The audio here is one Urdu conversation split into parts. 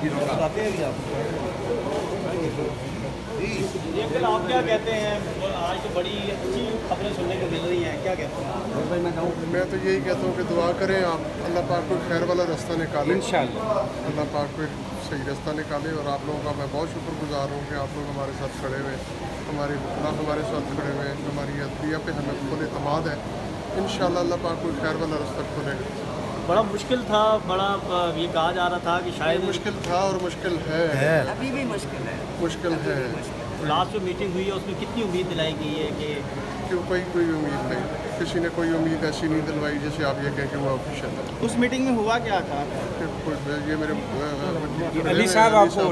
آپ کیا کہتے ہیں؟ آج تو بڑی اچھی خبریں سننے کو مل رہی ہیں، کیا کہتے ہیں؟ میں تو یہی کہتا ہوں کہ دعا کریں آپ، اللہ پاک کو خیر والا رستہ نکالے انشاءاللہ اللہ پاک کو صحیح رستہ نکالے. اور آپ لوگوں کا میں بہت شکر گزار ہوں کہ آپ لوگ ہمارے ساتھ کھڑے ہوئے، ہمارے وکلا ہمارے ساتھ کھڑے ہوئے، ہماری عدلیہ پہ ہمیں فل اعتماد ہے. انشاءاللہ اللہ پاک کو خیر والا رستہ کھولے گا. بڑا مشکل تھا، بڑا یہ کہا جا رہا تھا کہ شاید مشکل تھا اور مشکل ہے، ابھی بھی مشکل ہے. مشکل ہے لاسٹ جو میٹنگ ہوئی ہے اس میں کتنی امید دلائی گئی ہے کہ کوئی امید نہیں، کسی نے کوئی امید ایسی نہیں دلوائی جیسے آپ یہ کہیں کہ وہ آفیشیل ہے. اس میٹنگ میں ہوا کیا تھا؟ یہ میرے علی صاحب آپ کو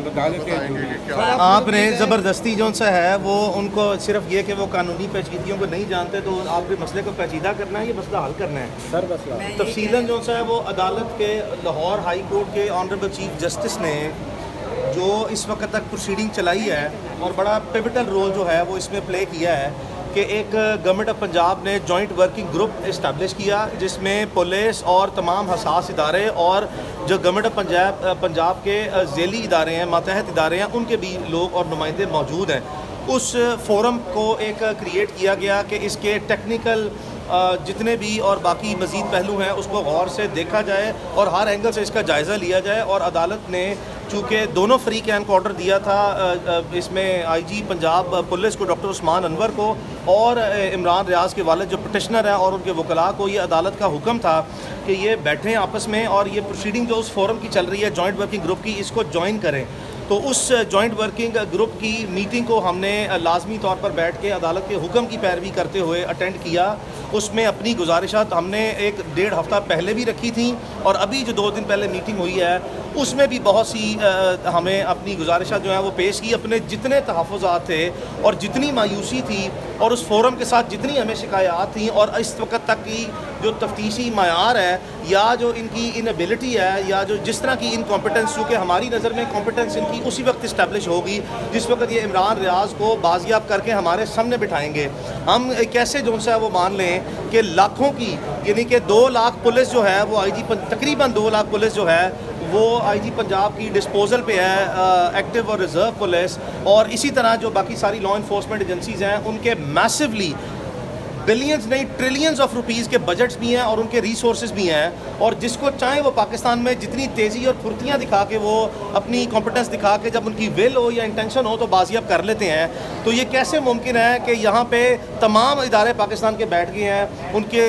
بتائیں گے کہ کیا آپ نے زبردستی جو سا ہے وہ ان کو صرف یہ کہ وہ قانونی پیچیدگیوں کو نہیں جانتے تو آپ کے مسئلے کو پیچیدہ کرنا ہے، یہ مسئلہ حل کرنا ہے. تفصیلاً جو سا ہے وہ عدالت کے لاہور ہائی کورٹ کے آنریبل چیف جسٹس نے جو اس وقت تک پروسیڈنگ چلائی ہے اور بڑا پیوٹل رول جو ہے وہ اس میں پلے کیا ہے کہ ایک گورنمنٹ آف پنجاب نے جوائنٹ ورکنگ گروپ اسٹیبلش کیا جس میں پولیس اور تمام حساس ادارے اور جو گورنمنٹ آف پنجاب کے ذیلی ادارے ہیں، ماتحت ادارے ہیں، ان کے بھی لوگ اور نمائندے موجود ہیں. اس فورم کو ایک کریٹ کیا گیا کہ اس کے ٹیکنیکل جتنے بھی اور باقی مزید پہلو ہیں اس کو غور سے دیکھا جائے اور ہر اینگل سے اس کا جائزہ لیا جائے. اور عدالت نے چونکہ دونوں فریقین کو آرڈر دیا تھا، اس میں آئی جی پنجاب پولیس کو ڈاکٹر عثمان انور کو اور عمران ریاض کے والد جو پٹیشنر ہیں اور ان کے وکلاء کو یہ عدالت کا حکم تھا کہ یہ بیٹھیں آپس میں اور یہ پروسیڈنگ جو اس فورم کی چل رہی ہے جوائنٹ ورکنگ گروپ کی، اس کو جوائن کریں. تو اس جوائنٹ ورکنگ گروپ کی میٹنگ کو ہم نے لازمی طور پر بیٹھ کے عدالت کے حکم کی پیروی کرتے ہوئے اٹینڈ کیا. اس میں اپنی گزارشات ہم نے 1-1.5 ہفتہ پہلے بھی رکھی تھیں اور ابھی جو 2 دن پہلے میٹنگ ہوئی ہے اس میں بھی بہت سی ہمیں اپنی گزارشات جو ہیں وہ پیش کی. اپنے جتنے تحفظات تھے اور جتنی مایوسی تھی اور اس فورم کے ساتھ جتنی ہمیں شکایات تھیں اور اس وقت تک کی جو تفتیشی معیار ہے یا جو ان کی انیبلٹی ہے یا جو جس طرح کی انکمپیٹنس، چونکہ ہماری نظر میں کمپیٹنس ان کی اسی وقت اسٹیبلش ہوگی جس وقت یہ عمران ریاض کو بازیاب کر کے ہمارے سامنے بٹھائیں گے. ہم کیسے جو ہے وہ مان لیں کہ لاکھوں کی یعنی کہ 2 لاکھ پولیس جو ہے وہ تقریباً 2 لاکھ پولیس جو ہے وہ آئی جی پنجاب کی ڈسپوزل پہ ہے، ایکٹیو اور ریزرو پولیس، اور اسی طرح جو باقی ساری لا انفورسمنٹ ایجنسیز ہیں ان کے میسولی بلینز نہیں ٹریلینز آف روپیز کے بجٹس بھی ہیں اور ان کے ریسورسز بھی ہیں. اور جس کو چاہیں وہ پاکستان میں جتنی تیزی اور پھرتیاں دکھا کے وہ اپنی کمپیٹنس دکھا کے جب ان کی ول ہو یا انٹینشن ہو تو بازیاب کر لیتے ہیں. تو یہ کیسے ممکن ہے کہ یہاں پہ تمام ادارے پاکستان کے بیٹھ گئے ہیں، ان کے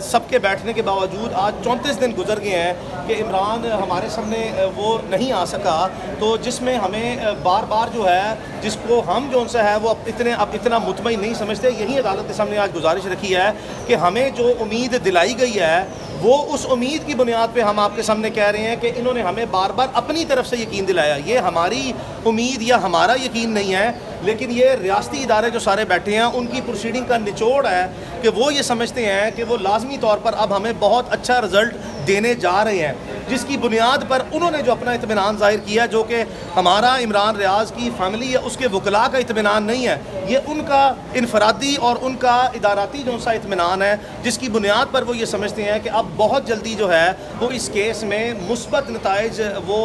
سب کے بیٹھنے کے باوجود آج 34 دن گزر گئے ہیں کہ عمران ہمارے سامنے وہ نہیں آ سکا. تو جس میں ہمیں بار بار جو ہے جس کو ہم جو ان سے ہے وہ اب اتنا مطمئن نہیں سمجھتے. یہی عدالت کے سامنے آج گزارش رکھی ہے کہ ہمیں جو امید دلائی گئی ہے وہ اس امید کی بنیاد پہ ہم آپ کے سامنے کہہ رہے ہیں کہ انہوں نے ہمیں بار بار اپنی طرف سے یقین دلایا. یہ ہماری امید یا ہمارا یقین نہیں ہے، لیکن یہ ریاستی ادارے جو سارے بیٹھے ہیں ان کی پروسیڈنگ کا نچوڑ ہے کہ وہ یہ سمجھتے ہیں کہ وہ لازمی طور پر اب ہمیں بہت اچھا رزلٹ دینے جا رہے ہیں، جس کی بنیاد پر انہوں نے جو اپنا اطمینان ظاہر کیا جو کہ ہمارا عمران ریاض کی فیملی یا اس کے وکلاء کا اطمینان نہیں ہے، یہ ان کا انفرادی اور ان کا اداراتی جو سا اطمینان ہے جس کی بنیاد پر وہ یہ سمجھتے ہیں کہ اب بہت جلدی جو ہے وہ اس کیس میں مثبت نتائج وہ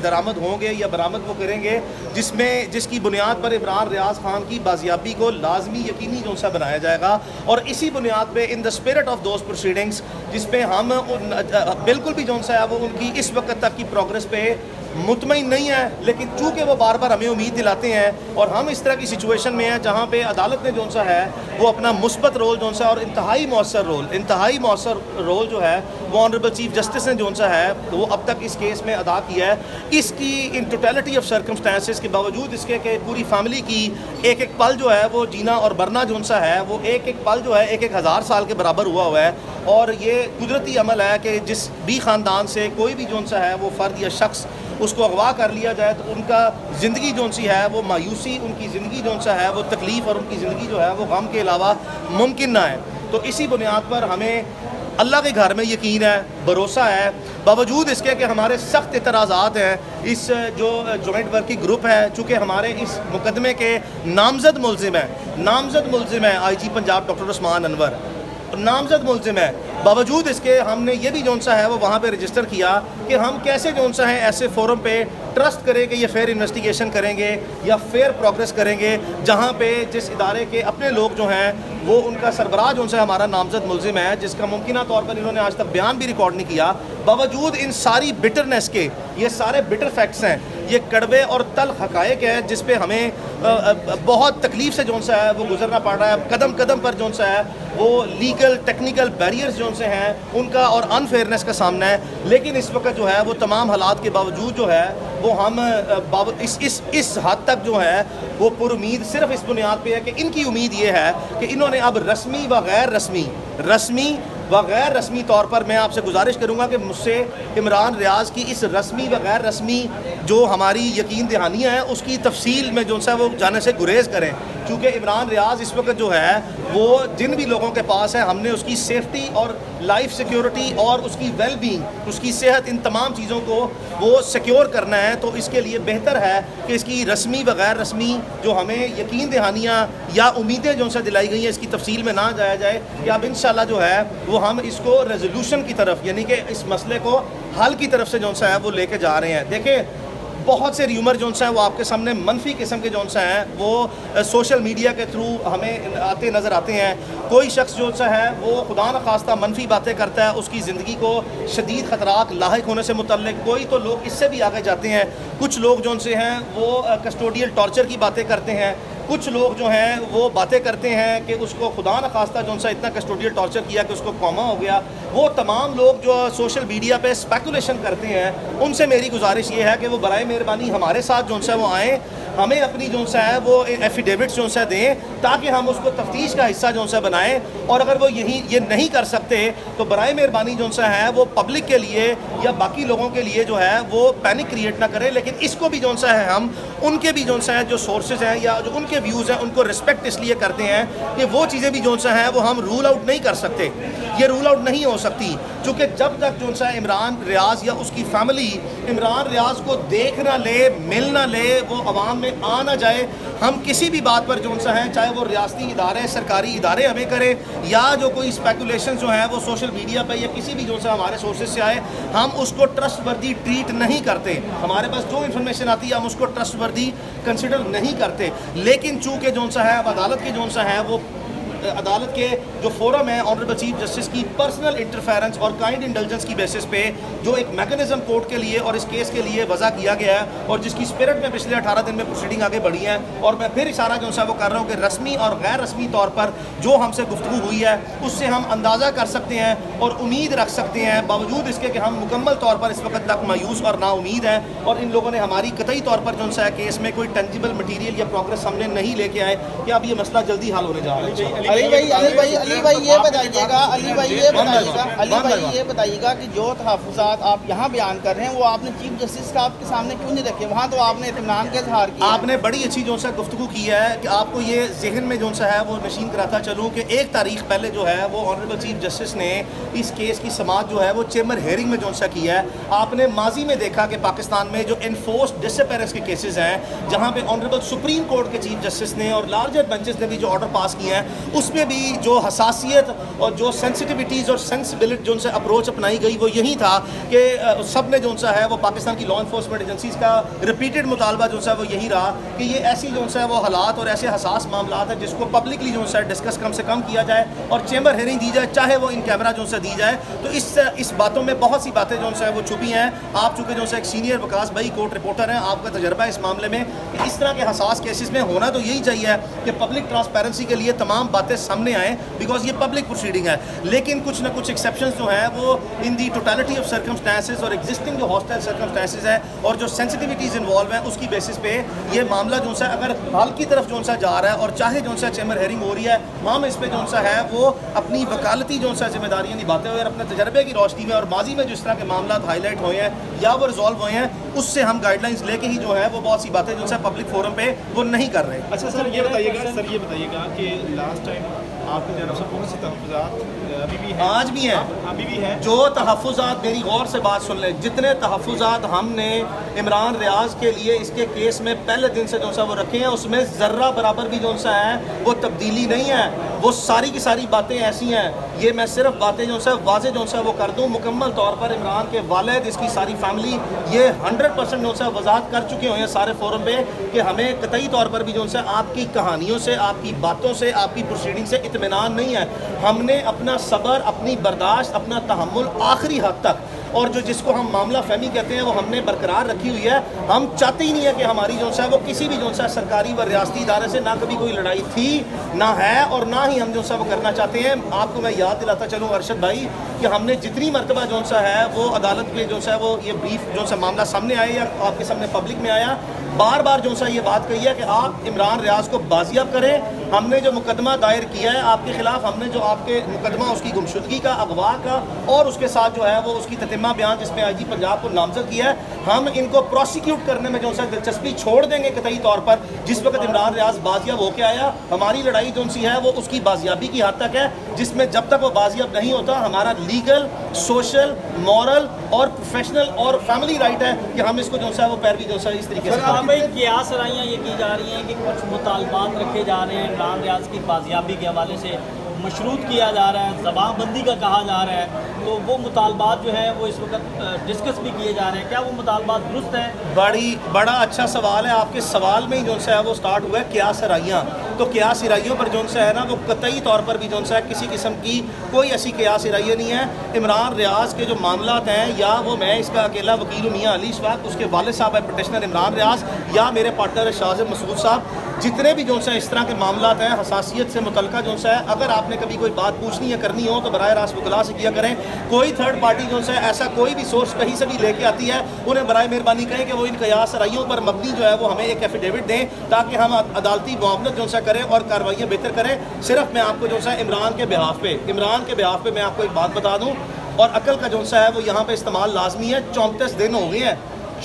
درآمد ہوں گے یا برآمد وہ کریں گے جس کی بنیاد پر عمران ریاض خان کی بازیابی کو لازمی یقینی جو سا بنایا جائے گا. اور اسی بنیاد پہ in the spirit of those proceedings جس پہ ہم بالکل بھی جو سا ہے وہ ان کی اس وقت تک کی پروگرس پہ مطمئن نہیں ہے، لیکن چونکہ وہ بار بار ہمیں امید دلاتے ہیں اور ہم اس طرح کی سچویشن میں ہیں جہاں پہ عدالت نے جو سا ہے وہ اپنا مثبت رول جو سا اور انتہائی مؤثر رول جو ہے وہ آنریبل چیف جسٹس نے جو سا ہے وہ اب تک اس کیس میں ادا کیا ہے. اس کی ان ٹوٹیلٹی آف سرکمسٹانسز کے باوجود اس کے کہ پوری فیملی کی ایک پل جو ہے وہ جینا اور مرنا جو سا ہے وہ ایک پل جو ہے 1000 سال کے برابر ہوا ہے. اور یہ قدرتی عمل ہے کہ جس بھی خاندان سے کوئی بھی جو سا ہے وہ فرد یا شخص اس کو اغوا کر لیا جائے تو ان کا زندگی جو سی ہے وہ مایوسی، ان کی زندگی جو سا ہے وہ تکلیف اور ان کی زندگی جو ہے وہ غم کے علاوہ ممکن نہ ہے. تو اسی بنیاد پر ہمیں اللہ کے گھر میں یقین ہے، بھروسہ ہے، باوجود اس کے کہ ہمارے سخت اعتراضات ہیں. اس جو جوائنٹ ورکنگ گروپ ہے چونکہ ہمارے اس مقدمے کے نامزد ملزم ہے آئی جی پنجاب ڈاکٹر عثمان انور، نامزد ملزم ہے باوجود اس کے ہم نے یہ بھی جون سا ہے وہ وہاں پہ رجسٹر کیا کہ ہم کیسے جون سا ہے ایسے فورم پہ ٹرسٹ کریں کہ یہ فیئر انویسٹیگیشن کریں گے یا فیئر پروگریس کریں گے جہاں پہ جس ادارے کے اپنے لوگ جو ہیں وہ ان کا سربراہ جو ہے ہمارا نامزد ملزم ہے جس کا ممکنہ طور پر انہوں نے آج تک بیان بھی ریکارڈ نہیں کیا. باوجود ان ساری بٹرنس کے یہ سارے بٹر فیکٹس ہیں, یہ کڑوے اور تلخ حقائق ہیں جس پہ ہمیں بہت تکلیف سے جون سا ہے وہ گزرنا پڑ رہا ہے. قدم قدم پر جون سا ہے وہ لیگل ٹیکنیکل بیریئرز جون سے ہیں ان کا اور انفیئرنیس کا سامنا ہے. لیکن اس وقت جو ہے وہ تمام حالات کے باوجود جو ہے وہ ہم اس حد تک جو ہے وہ پر امید صرف اس بنیاد پہ ہے کہ ان کی امید یہ ہے کہ انہوں نے اب رسمی و غیر رسمی طور پر, میں آپ سے گزارش کروں گا کہ مجھ سے عمران ریاض کی اس رسمی و غیر رسمی جو ہماری یقین دہانیاں ہیں اس کی تفصیل میں جو ہے وہ جانے سے گریز کریں, کیونکہ عمران ریاض اس وقت جو ہے وہ جن بھی لوگوں کے پاس ہے ہم نے اس کی سیفٹی اور لائف سیکیورٹی اور اس کی ویل بینگ, اس کی صحت, ان تمام چیزوں کو وہ سیکیور کرنا ہے. تو اس کے لیے بہتر ہے کہ اس کی رسمی و غیر رسمی جو ہمیں یقین دہانیاں یا امیدیں جو سے دلائی گئی ہیں اس کی تفصیل میں نہ جایا جائے کہ اب انشاءاللہ جو ہے وہ ہم اس کو ریزولوشن کی طرف یعنی کہ اس مسئلے کو حل کی طرف سے جو سا ہے وہ لے کے جا رہے ہیں. دیکھیں بہت سے ریومر جو ہیں وہ آپ کے سامنے منفی قسم کے جو سا ہیں وہ سوشل میڈیا کے تھرو ہمیں آتے نظر آتے ہیں. کوئی شخص جو سا ہے وہ خدا نخواستہ منفی باتیں کرتا ہے, اس کی زندگی کو شدید خطرات لاحق ہونے سے متعلق. کوئی تو لوگ اس سے بھی آگے جاتے ہیں, کچھ لوگ جو سے ہیں وہ کسٹوڈیل ٹارچر کی باتیں کرتے ہیں, کچھ لوگ جو ہیں وہ باتیں کرتے ہیں کہ اس کو خدا نخواستہ جو سا اتنا کسٹوڈیل ٹارچر کیا کہ اس کو کوما ہو گیا. وہ تمام لوگ جو سوشل میڈیا پہ اسپیکولیشن کرتے ہیں ان سے میری گزارش یہ ہے کہ وہ برائے مہربانی ہمارے ساتھ جو سا وہ آئیں, ہمیں اپنی جو سا ہے وہ ایفیڈیوٹس جو سا دیں تاکہ ہم اس کو تفتیش کا حصہ جو سا بنائیں. اور اگر وہ یہ نہیں کر سکتے تو برائے مہربانی جو سا ہے وہ پبلک کے لیے یا باقی لوگوں کے لیے جو ہے وہ پینک کریٹ نہ کریں. لیکن اس کو بھی جو سا ہے ہم ان کے بھی جو سا ہے جو سورسز ہیں یا جو ان کے ویوز ہیں ان کو رسپیکٹ اس لیے کرتے ہیں کہ وہ چیزیں بھی جو سا ہیں وہ ہم رول آؤٹ نہیں کر سکتے, یہ رول آؤٹ نہیں ہو سکتی. چونکہ جب تک جو سا عمران ریاض یا اس کی فیملی عمران ریاض کو دیکھ نہ لے, مل نہ لے, وہ عوام میں آ نہ جائے, ہم کسی بھی بات پر جو سا ہے چاہے وہ ریاستی ادارے سرکاری ادارے ہمیں کرے یا جو کوئی اسپیکولیشن جو ہیں وہ سوشل میڈیا پہ یا کسی بھی جو سا ہمارے سورسز سے آئے, ہم اس کو ٹرسٹ وردی ٹریٹ نہیں کرتے. ہمارے پاس جو انفارمیشن آتی ہے ہم اس کو ٹرسٹ وردی کنسیڈر نہیں کرتے. لیکن چونکہ جو سا ہے اب عدالت کے جو سا ہے وہ عدالت کے جو فورم ہے آنریبل چیف جسٹس کی پرسنل انٹرفیرنس اور کائنڈ انڈلجنس کی بیسس پہ جو ایک میکنزم کورٹ کے لیے اور اس کیس کے لیے وضع کیا گیا ہے اور جس کی اسپرٹ میں پچھلے 18 دن میں پروسیڈنگ آگے بڑھی ہے. اور میں پھر اشارہ جو ہے وہ کر رہا ہوں کہ رسمی اور غیر رسمی طور پر جو ہم سے گفتگو ہوئی ہے اس سے ہم اندازہ کر سکتے ہیں اور امید رکھ سکتے ہیں باوجود اس کے کہ ہم مکمل طور پر اس وقت تک مایوس اور نا امید ہیں اور ان لوگوں نے ہماری قطعی طور پر جو ہے کیس میں کوئی ٹینجیبل مٹیریل یا پروگرس ہم نے نہیں لے کے آئے کہ اب یہ مسئلہ جلدی حل ہونے جا رہا ہے. علی بھائی یہ بتائیے گا کہ جو تحفظات آپ یہاں بیان کر رہے ہیں وہ آپ نے چیف جسٹس کا آپ کے سامنے کیوں نہیں رکھے؟ وہاں تو آپ نے اطمینان کا اظہار کیا. آپ نے بڑی اچھی جو سا گفتگو کی ہے کہ آپ کو یہ ذہن میں جو سا ہے وہ نشین کراتا چلوں کہ 1 تاریخ پہلے جو ہے وہ آنریبل چیف جسٹس نے اس کیس کی سماعت جو ہے وہ چیمبر ہیئرنگ میں جو سا کی ہے. آپ نے ماضی میں دیکھا کہ پاکستان میں جو انفورسڈ ڈس اپیئرنس کے کیسز ہیں جہاں پہ آنریبل سپریم کورٹ کے چیف جسٹس نے اور لارجر بینچز نے بھی جو آرڈر پاس کیے ہیں اس میں بھی جو حساسیت اور جو سینسٹیوٹیز اور سینسبلٹی جو ان سے اپروچ اپنائی گئی وہ یہی تھا کہ سب نے جو سا ہے وہ پاکستان کی لا انفورسمنٹ ایجنسیز کا ریپیٹڈ مطالبہ جو سا وہ یہی رہا کہ یہ ایسی جو سا وہ حالات اور ایسے حساس معاملات ہیں جس کو پبلکلی جو سا ڈسکس کم سے کم کیا جائے اور چیمبر ہیئرنگ دی جائے چاہے وہ ان کیمرہ جو سا دی جائے. تو اس باتوں میں بہت سی باتیں جو سا وہ چھپی ہیں. آپ چونکہ جو سا ایک سینئر وکاس بھائی کورٹ رپورٹر ہیں, آپ کا تجربہ ہے اس معاملے میں کہ اس طرح کے حساس کیسز میں ہونا تو یہی چاہیے کہ پبلک ٹرانسپیرنسی کے لیے تمام باتیں سامنے آئیں بیکاز یہ پبلک پروسیڈنگ ہے. لیکن کچھ نہ کچھ ایکسیپشنز جو ہیں وہ ان دی ٹوٹالٹی آف سرکمسٹانسز اور ایگزسٹنگ جو ہاسٹائل سرکمسٹانسز ہے اور جو سینسٹیوٹیز انوالو ہیں اس کی بیسس پہ یہ معاملہ جو سا اگر حل کی طرف جو سا جا رہا ہے اور چاہے جو سا چیمبر ہیئرنگ ہو رہی ہے ہم اس پہ جو سا ہے وہ اپنی وکالتی جو سا ذمہ داریاں نبھاتے ہوئے اور اپنے تجربے کی روشنی میں اور ماضی میں جس طرح کے معاملات ہائی لائٹ ہوئے ہیں یا وہ ریزالو ہوئے ہیں اس سے ہم گائیڈ لائنس لے کے ہی جو ہے وہ بہت سی باتیں جو سا پبلک فورم پہ وہ نہیں کر رہے. اچھا سر یہ بتائیے گا کہ لاسٹ ٹائم آپ کی جانب سے کون سی تحفظات ابھی بھی ہیں؟ آج بھی ہیں. جو تحفظات میری غور سے بات سن لیں, جتنے تحفظات ہم نے عمران ریاض کے لیے اس کے کیس میں پہلے دن سے جو سا وہ رکھے ہیں اس میں ذرہ برابر بھی جو سا ہے وہ تبدیلی نہیں ہے. وہ ساری کی ساری باتیں ایسی ہیں یہ میں صرف باتیں جو ہے واضح جو ہے وہ کر دوں، مکمل طور پر عمران کے والد، اس کی ساری فیملی یہ 100% جو ہے وضاحت کر چکے ہوئے ہیں سارے فورم پہ کہ ہمیں قطعی طور پر بھی جو ہے آپ کی کہانیوں سے، آپ کی باتوں سے، آپ کی پروسیڈنگ سے اطمینان نہیں ہے۔ ہم نے اپنا صبر، اپنی برداشت، اپنا تحمل آخری حد تک، اور جس کو ہم معاملہ فہمی کہتے ہیں وہ ہم نے برقرار رکھی ہوئی ہے۔ ہم چاہتے ہی نہیں ہے کہ ہماری جو ہے وہ کسی بھی جو ہے سرکاری و ریاستی ادارے سے نہ کبھی کوئی لڑائی تھی، نہ ہے، اور نہ ہی ہم جو ہے وہ کرنا چاہتے ہیں۔ آپ کو میں یاد دلاتا چلوں ارشد بھائی کہ ہم نے جتنی مرتبہ جو ہے وہ عدالت میں جو ہے وہ یہ بریف جو ہے معاملہ سامنے آیا یا آپ کے سامنے پبلک میں آیا، بار بار جو ہے یہ بات کہی ہے کہ آپ عمران ریاض کو بازیاب کریں۔ ہم نے جو مقدمہ دائر کیا ہے آپ کے خلاف، ہم نے جو آپ کے مقدمہ اس کی گمشدگی کا، اغوا کا، اور اس کے ساتھ جو ہے وہ اس کی تتمہ بیان جس میں آئی جی پنجاب کو نامزد کیا ہے، ہم ان کو پروسیکیوٹ کرنے میں جو ہے دلچسپی چھوڑ دیں گے قطعی طور پر۔ جس وقت عمران ریاض بازیاب ہو کے آیا، ہماری لڑائی جو سی ہے وہ اس کی بازیابی کی حد تک ہے، جس میں جب تک وہ بازیاب نہیں ہوتا ہمارا لیگل، سوشل، مورل اور پروفیشنل اور فیملی رائٹ ہے کہ ہم اس کو جو ہے وہ پیروی جو ہے اس طریقے سے سر بھائی قیاس رائیاں یہ کی جا رہی ہیں کہ کچھ مطالبات رکھے جا رہے ہیں عمران ریاض کی بازیابی کے حوالے سے، مشروط کیا جا رہا ہے، زبان بندی کا کہا جا رہا ہے، تو وہ مطالبات جو ہیں وہ اس وقت ڈسکس بھی کیے جا رہے ہیں، کیا وہ مطالبات درست ہیں؟ بڑا اچھا سوال ہے، آپ کے سوال میں ہی جو ہے وہ سٹارٹ ہوا ہے قیاس رائیاں۔ تو قیاس رائیوں پر جو ہے نا وہ قطعی طور پر بھی جو ہے کسی قسم کی کوئی ایسی قیاس رائیاں نہیں ہے۔ عمران ریاض کے جو معاملات ہیں، یا وہ میں اس کا اکیلا وکیل ہوں میاں علی اشفاق، اس کے والد صاحب ہے پٹیشنر عمران ریاض، یا میرے پارٹنر ہے شاہزب مسعود صاحب، جتنے بھی جو ہے اس طرح کے معاملات ہیں حساسیت سے متعلقہ جو ہے، اگر آپ نے کبھی کوئی بات پوچھنی ہے کرنی ہو تو براہ راست وکلاء سے کیا کریں۔ کوئی تھرڈ پارٹی جو ہے ایسا کوئی بھی سورس کہیں سے بھی لے کے آتی ہے، انہیں برائے مہربانی کہیں کہ وہ ان قیاس رائیوں پر مبنی جو ہے وہ ہمیں ایک ایفیڈیوٹ دیں تاکہ ہم عدالتی معاونت جو ہے کریں اور کارروائیاں بہتر کریں۔ صرف میں آپ کو جو ہے عمران کے بہاف پہ میں آپ کو ایک بات بتا دوں، اور عقل کا جو ہے وہ یہاں پہ استعمال لازمی ہے۔ 34 دن ہو گئے ہیں،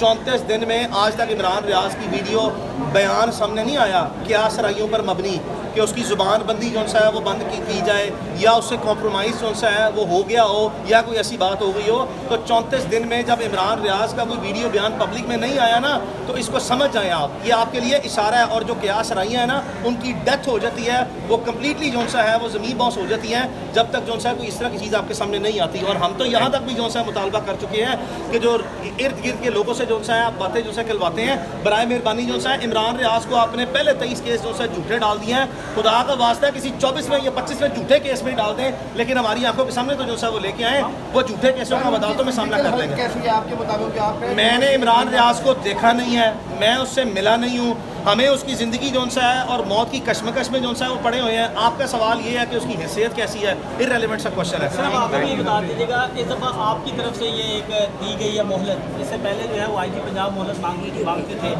34 دن میں آج تک عمران ریاض کی ویڈیو بیان سامنے نہیں آیا قیاس رائیوں پر مبنی کہ اس کی زبان بندی جو ہے وہ بند کی جائے، یا اس سے کمپرومائز جو ہے وہ ہو گیا ہو، یا کوئی ایسی بات ہو گئی ہو۔ تو 34 دن میں جب عمران ریاض کا کوئی ویڈیو بیان پبلک میں نہیں آیا نا، تو اس کو سمجھ جائیں آپ، یہ آپ کے لیے اشارہ ہے۔ اور جو قیاس رائیاں ہیں نا ان کی ڈیتھ ہو جاتی ہے، وہ کمپلیٹلی جو ہے وہ زمین باؤنس ہو جاتی ہیں جب تک جو ہے کوئی اس طرح کی چیز آپ کے سامنے نہیں آتی۔ اور ہم تو یہاں تک بھی جو ہے مطالبہ کر چکے ہیں کہ جو ارد گرد کے لوگوں سے جو ہے آپ باتیں جو ہے کھلواتے ہیں، برائے مہربانی جو ہے عمران ریاض کو آپ نے پہلے 23 کیس جو ہے جھوٹے ڈال دیے ہیں، خدا کا واسطہ کسی 24 یا 25 جھوٹے کیس میں ڈال دیں، لیکن ہماری آنکھوں کے سامنے تو جو ہے وہ لے کے آئیں، وہ جھوٹے کیسوں کا عدالتوں میں سامنا کر لیں گے۔ میں نے عمران ریاض کو دیکھا نہیں ہے، میں اس سے ملا نہیں ہوں، ہمیں اس کی زندگی جو ہے اور موت کی کشمکش میں جو ہے وہ پڑے ہوئے ہیں۔ آپ کا سوال یہ ہے کہ اس کی حیثیت کیسی ہے، ارریلیونٹ سا کوشچن ہے۔ صرف آپ یہ بتا دیجیے گا، اس دفعہ آپ کی طرف سے یہ ایک دی گئی ہے مہلت، اس سے پہلے جو ہے وہ آئی جی پنجاب مہلت مانگتے تھے۔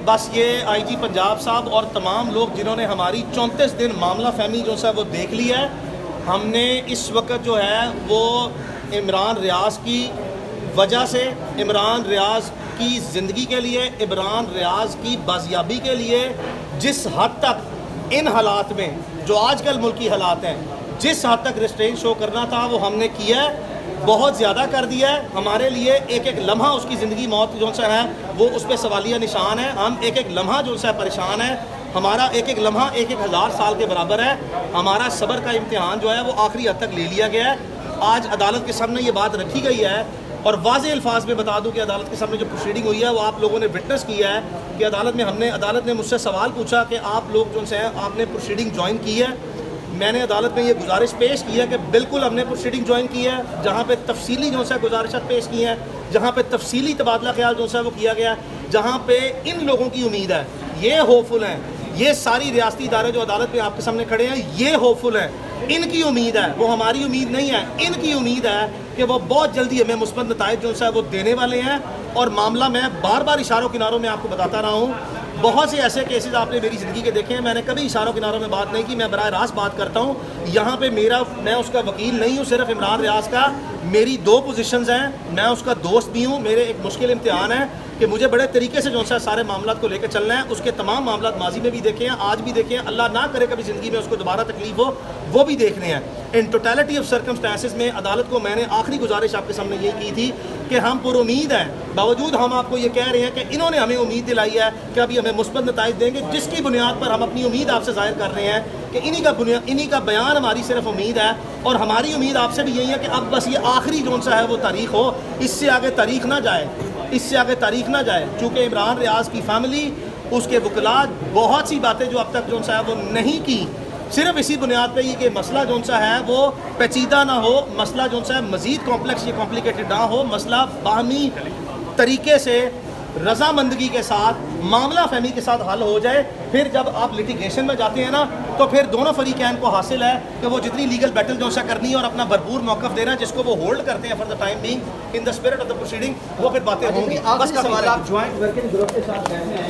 بس یہ آئی جی پنجاب صاحب اور تمام لوگ جنہوں نے ہماری 34 دن معاملہ فہمی جو ہے وہ دیکھ لی ہے، ہم نے اس وقت جو ہے وہ عمران ریاض کی وجہ سے، عمران ریاض کی زندگی کے لیے، عمران ریاض کی بازیابی کے لیے جس حد تک ان حالات میں جو آج کل ملکی حالات ہیں، جس حد تک ریسٹرین شو کرنا تھا وہ ہم نے کیا ہے، بہت زیادہ کر دیا ہے۔ ہمارے لیے ایک ایک لمحہ اس کی زندگی موت جو ہے وہ اس پہ سوالیہ نشان ہے، ہم ایک ایک لمحہ جو ہے پریشان ہے، ہمارا ایک ایک لمحہ 1000 سال کے برابر ہے۔ ہمارا صبر کا امتحان جو ہے وہ آخری حد تک لے لیا گیا ہے۔ آج عدالت کے سامنے یہ بات رکھی گئی ہے، اور واضح الفاظ میں بتا دوں کہ عدالت کے سامنے جو پروسیڈنگ ہوئی ہے وہ آپ لوگوں نے وٹنس کیا ہے کہ عدالت نے مجھ سے سوال پوچھا کہ آپ لوگ جو ہیں آپ نے پروسیڈنگ جوائن کی ہے۔ میں نے عدالت میں یہ گزارش پیش کی ہے کہ بالکل ہم نے پروسیڈنگ جوائن کی ہے، جہاں پہ تفصیلی جو ہے گزارشات پیش کی ہیں، جہاں پہ تفصیلی تبادلہ خیال جو ہے وہ کیا گیا ہے، جہاں پہ ان لوگوں کی امید ہے، یہ ہوپفل ہیں، یہ ساری ریاستی ادارے جو عدالت میں آپ کے سامنے کھڑے ہیں یہ ہوپفل ہیں، ان کی امید ہے، وہ ہماری امید نہیں ہے، ان کی امید ہے کہ وہ بہت جلدی ہمیں مثبت نتائج جو ہے وہ دینے والے ہیں۔ اور معاملہ میں بار بار اشاروں کناروں میں آپ کو بتاتا رہا ہوں، بہت سے ایسے کیسز آپ نے میری زندگی کے دیکھے ہیں، میں نے کبھی اشاروں کناروں میں بات نہیں کی، میں براہ راست بات کرتا ہوں۔ یہاں پہ میں اس کا وکیل نہیں ہوں صرف عمران ریاض کا، میری 2 پوزیشنز ہیں، میں اس کا دوست بھی ہوں، میرے ایک مشکل امتحان ہے کہ مجھے بڑے طریقے سے جو ہے سارے معاملات کو لے کے چلنا ہے۔ اس کے تمام معاملات ماضی میں بھی دیکھے ہیں، آج بھی دیکھے ہیں، اللہ نہ کرے کبھی زندگی میں اس کو دوبارہ تکلیف ہو، وہ بھی دیکھنے ہیں۔ ان ٹوٹیلٹی آف سرکمسٹانسز میں عدالت کو میں نے آخری گزارش آپ کے سامنے یہ کی تھی کہ ہم پر امید ہیں، باوجود ہم آپ کو یہ کہہ رہے ہیں کہ انہوں نے ہمیں امید دلائی ہے کہ ابھی ہمیں مثبت نتائج دیں گے، جس کی بنیاد پر ہم اپنی امید آپ سے ظاہر کر رہے ہیں کہ انہی کا بیان ہماری صرف امید ہے، اور ہماری امید آپ سے بھی یہی ہے کہ اب بس یہ آخری جو سا ہے وہ تاریخ ہو، اس سے آگے تاریخ نہ جائے، اس سے آگے تاریخ نہ جائے، چونکہ عمران ریاض کی فیملی، اس کے وکلاء بہت سی باتیں جو اب تک جو سا ہے وہ نہیں کی، صرف اسی بنیاد پہ یہ کہ مسئلہ جو سا ہے وہ پیچیدہ نہ ہو، مسئلہ جو سا ہے مزید کمپلیکس یا کمپلیکیٹڈ نہ ہو، مسئلہ باہمی طریقے سے رضامندگی کے ساتھ، معاملہ فہمی کے ساتھ حل ہو جائے. پھر جب آپ لٹیگیشن میں جاتے ہیں نا تو پھر دونوں فریقین کو حاصل ہے کہ وہ جتنی لیگل بیٹل جو سا کرنی ہے اور اپنا بھرپور موقف دینا جس کو وہ ہولڈ کرتے ہیں for the time being in the spirit of the proceeding, وہ پھر باتیں ہوں گی. بس کا سوال آپ جوائنٹ ورکنگ گروپ کے ساتھ بیٹھے ہیں